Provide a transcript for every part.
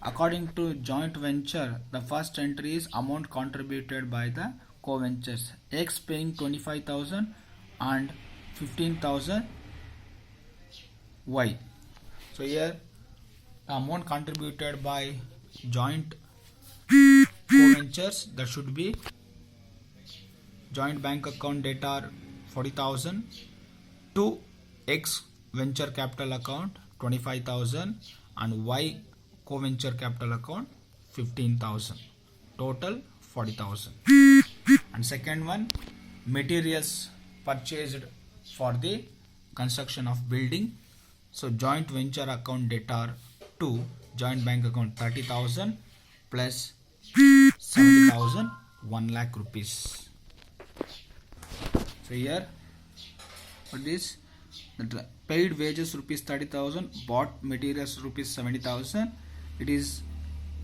According to joint venture, the first entry is amount contributed by the co-ventures. X paying 25,000 and 15,000 Y. So here the amount contributed by joint co-ventures, that should be joint bank account debt are 40,000 to X venture capital account 25,000 and Y co-venture capital account 15,000, total 40,000. And second one, materials purchased for the construction of building. So joint venture account debt are to joint bank account 30,000 plus 70,000, 1 lakh rupees. So here for this, the paid wages rupees 30,000, bought materials rupees 70,000. It is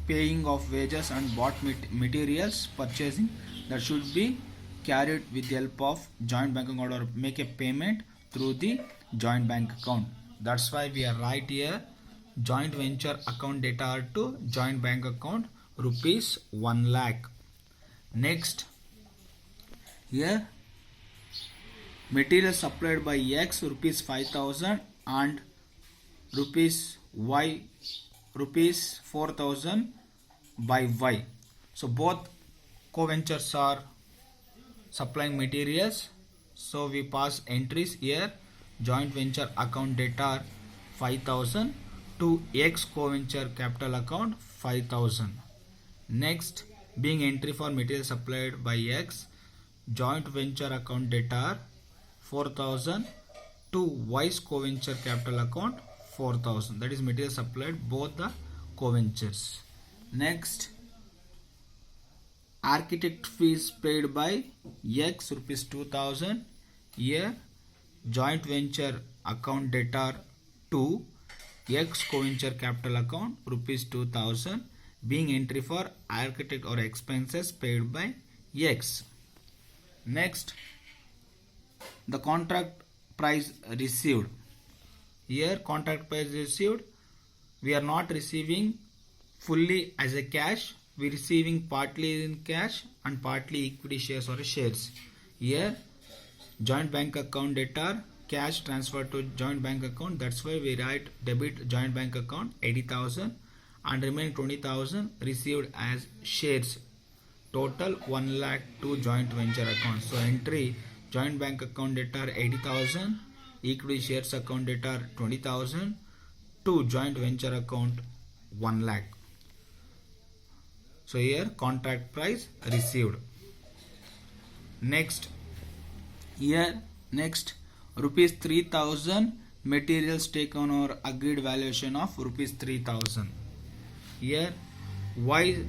paying of wages and bought materials purchasing, that should be carried with the help of joint bank account or make a payment through the joint bank account. That's why we are right here joint venture account debt are to joint bank account rupees 1 lakh. Next, here material supplied by X rupees 5,000 and rupees Y rupees 4,000 by Y. So both co-ventures are supplying materials. So we pass entries here. Joint venture account debt are 5,000 to X co-venture capital account 5,000. Next, being entry for material supplied by X, joint venture account debt are 4,000 to Y's co-venture capital account 4,000. That is material supplied both the co-ventures. Next, architect fees paid by X rupees 2,000. Here joint venture account debt are to X co-venture capital account rupees 2,000, being entry for architect or expenses paid by X. Next, the contract price received. Here contract price received, we are not receiving fully as a cash, we are receiving partly in cash and partly equity shares or shares. Here joint bank account debt are cash transferred to joint bank account, that's why we write debit joint bank account 80,000 and remaining 20,000 received as shares, total 1 lakh to joint venture account. So entry joint bank account debt are 80,000, equity shares account debt are 20,000 to joint venture account 1 lakh. So here contract price received. Next, here next rupees 3,000 materials taken or agreed valuation of rupees 3,000. Here Y's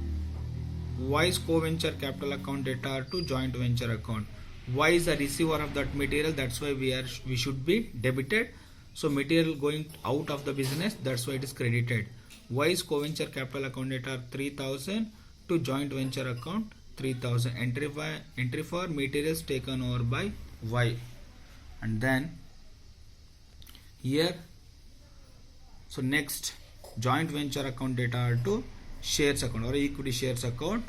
co-venture capital account debt are to joint venture account. Y is the receiver of that material, that's why we should be debited. So material going out of the business, that's why it is credited. Y's co-venture capital account debt are 3,000 to joint venture account 3,000. Entry for materials taken over by Y. And then here, so next joint venture account debt are to shares account or equity shares account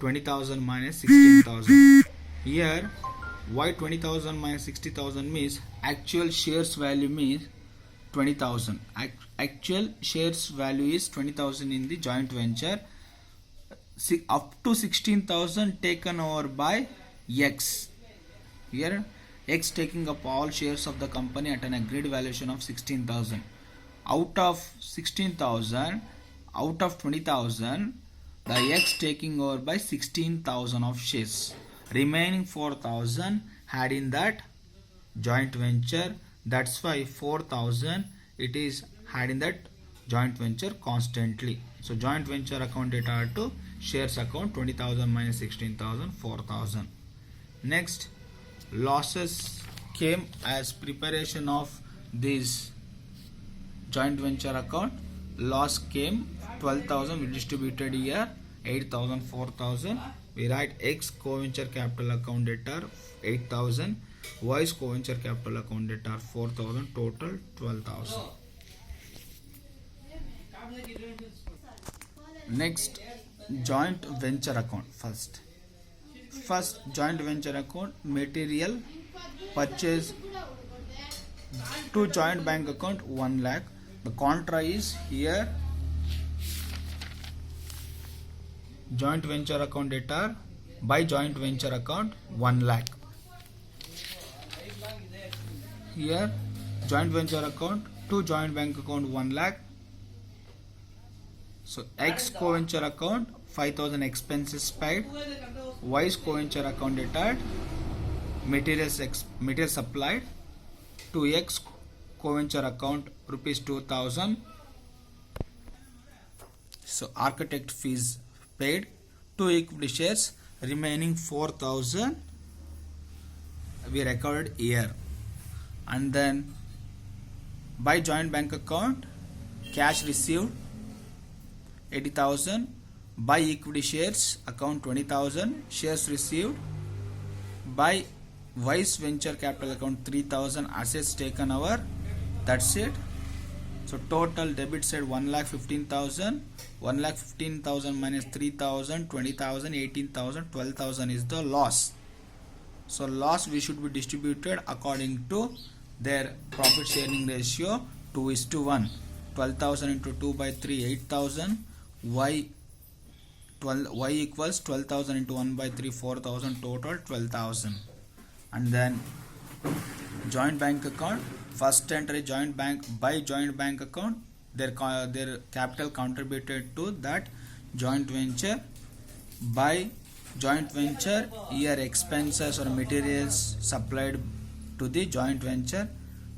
20,000 minus 16,000. Here why 20,000 minus 60,000 means actual shares value means 20,000. Actual shares value is 20,000 in the joint venture. Up to 16,000 taken over by X. Here X taking up all shares of the company at an agreed valuation of 16,000. Out of 16,000, out of 20,000, the X taking over by 16,000 of shares. Remaining 4,000 had in that joint venture. That's why 4,000 it is had in that joint venture constantly. So joint venture account debt are to shares account 20,000 minus 16,000, 4,000. Next, losses came as preparation of this joint venture account. Loss came 12,000, we distributed here 8,000, 4,000. We write X co-venture capital account debt are 8,000, Y's co-venture capital account debt are 4,000, total 12,000. Next, joint venture account. First joint venture account, material purchase to joint bank account 1 lakh. The contra is here joint venture account debtor by joint venture account 1 lakh. Here joint venture account to joint bank account 1 lakh. So X co-venture account 5,000 expenses paid. Y's co-venture account debtor material supplied. To X co-venture account rupees 2,000. So architect fees paid. 2 equity shares remaining 4,000 we recorded here. And then by joint bank account cash received 80,000. By equity shares account 20,000. Shares received. By Y's venture capital account 3,000. Assets taken over. That's it. So total debit side 1,15,000. 1,15,000 minus 3,000, 20,000, 18,000, 12,000 is the loss. So loss we should be distributed according to their profit sharing ratio 2:1. 12,000 into 2 by 3 8,000. Y equals 12,000 into 1 by 3 4,000, total 12,000. And then joint bank account, first entry joint bank by joint bank account, their capital contributed to that joint venture. By joint venture here expenses or materials supplied to the joint venture.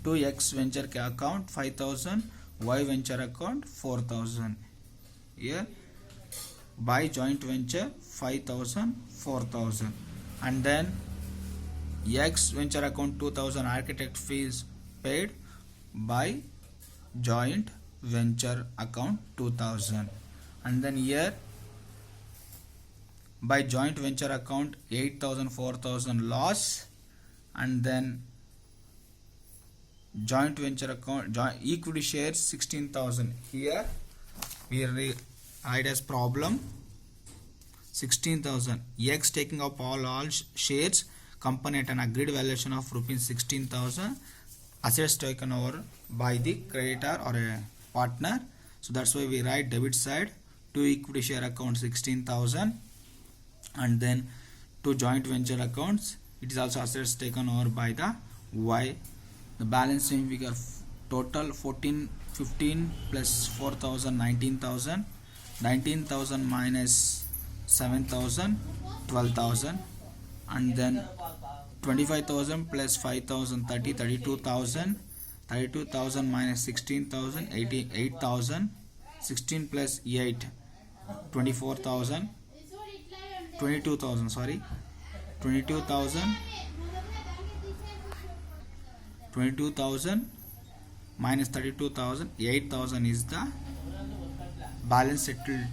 To X venture account 5,000, Y venture account 4,000. Here by joint venture 5,000, 4,000. And then X venture account 2,000 architect fees paid. By joint venture account 2,000. And then here by joint venture account 8,000, 4,000 loss. And then joint venture account equity shares 16,000. Here we write as problem 16,000. X taking up all shares company at an agreed valuation of rupees 16,000. Assets taken over by the creditor or a partner. So that's why we write debit side to equity share account 16,000. And then to joint venture accounts it is also assets taken over by the Y. The balance same figure total 15 plus 4,000 19,000. 19,000 minus 7,000 12,000. And then 25,000 plus 5,000 32,000. 32,000 minus 16,000 8,000. 16 plus 8 24,000. 22,000 sorry 22,000 minus 32,000 8,000 is the balance settled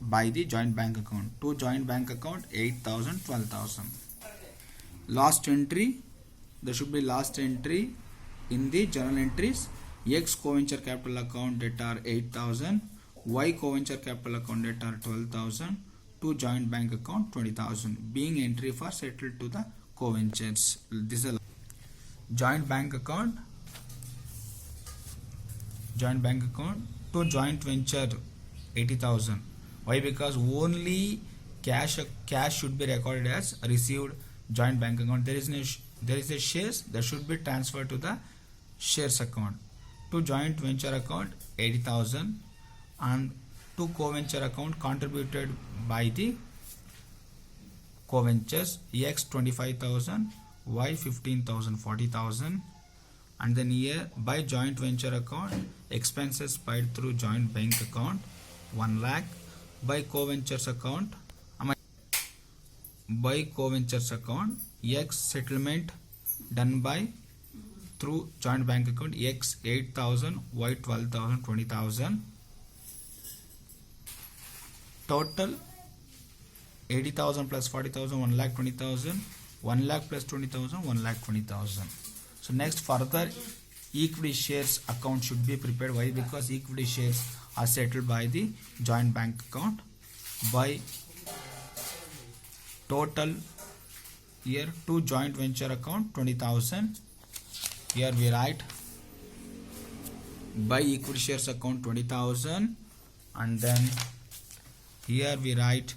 by the joint bank account. To joint bank account 8,000, 12,000. Last entry, there should be last entry in the journal entries. X co-venture capital account debtor 8,000. Y co-venture capital account debtor 12,000. To joint bank account 20,000 being entry for settled to the co-ventures. This is a joint bank account to joint venture 80,000. Why? Because only cash should be recorded as received joint bank account. There is a shares that should be transferred to the shares account. To joint venture account 80,000 and to co-venture account contributed by the co-ventures. X 25,000, Y 15,000, 40,000. And then here by joint venture account expenses paid through joint bank account 1 lakh. By co-ventures account X settlement done by through joint bank account. X 8,000, Y 12,000, 20,000. Total 80,000 plus 40,000 1 lakh 20,000. 1 lakh plus 20,000 1 lakh 20,000. So next further equity shares account should be prepared. Why? Because equity shares are settled by the joint bank account. By total here to joint venture account 20,000. Here we write by equity shares account 20,000, and then here we write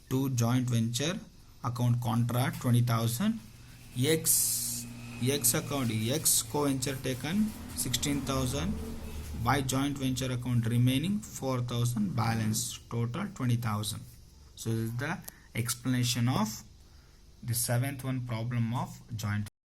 to joint venture account contract 20,000. X account, X co-venture taken 16,000. By joint venture account remaining 4,000, balance total 20,000. So this is the explanation of the seventh one problem of joint